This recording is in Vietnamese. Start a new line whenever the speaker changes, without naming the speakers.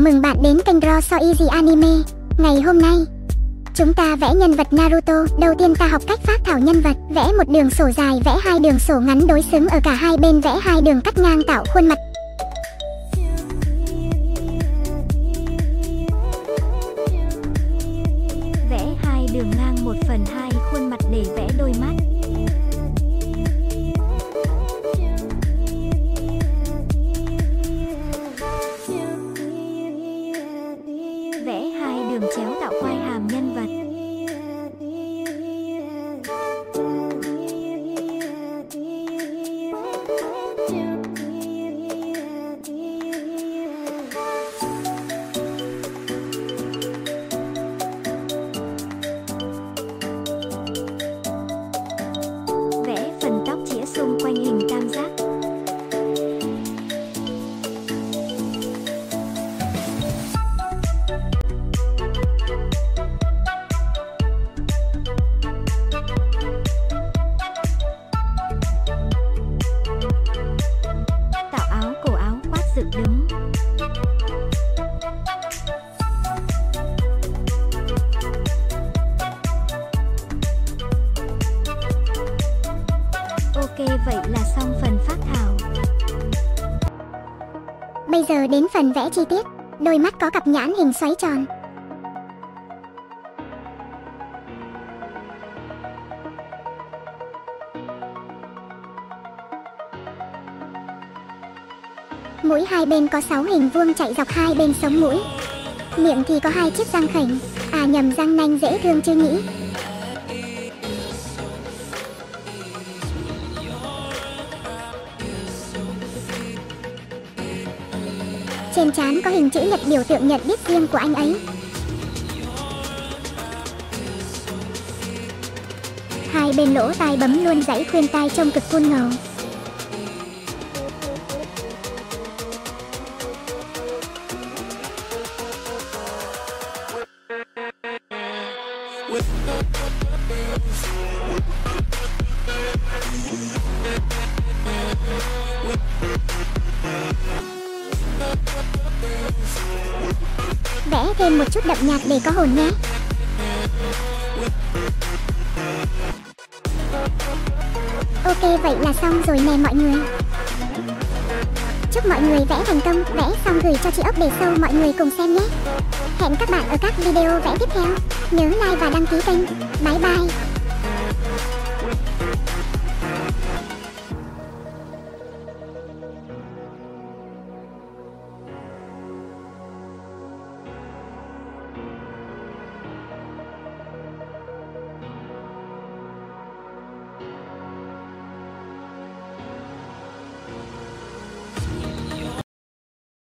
mừng bạn đến kênh Raw So Easy Anime. Ngày hôm nay, chúng ta vẽ nhân vật Naruto. Đầu tiên ta học cách phác thảo nhân vật. Vẽ một đường sổ dài, vẽ hai đường sổ ngắn đối xứng ở cả hai bên, vẽ hai đường cắt ngang tạo khuôn mặt.
Vẽ hai đường ngang 1/2 khuôn mặt để vẽ đôi mắt. Vẽ hai đường chéo tạo quai hàm nhân vật. Vẽ phần tóc chĩa xung quanh hình tam giác. Tạo áo, cổ áo khoác dựng đứng. Ok, vậy là xong phần phác thảo.
Bây giờ đến phần vẽ chi tiết. Đôi mắt có cặp nhãn hình xoáy tròn. Mũi hai bên có 6 hình vuông chạy dọc hai bên sống mũi. Miệng thì có 2 chiếc răng khểnh. À nhầm, răng nanh dễ thương chứ nhỉ. Trên trán có hình chữ nhật biểu tượng nhận biết riêng của anh ấy. Hai bên lỗ tai bấm luôn dãy khuyên tai trông cực cool ngầu. Vẽ thêm một chút đậm nhạt để có hồn nhé. Ok, vậy là xong rồi nè mọi người. Chúc mọi người vẽ thành công. Vẽ xong gửi cho chị ốc để show mọi người cùng xem nhé. Hẹn các bạn ở các video vẽ tiếp theo. Nhớ like và đăng ký kênh. Bye bye.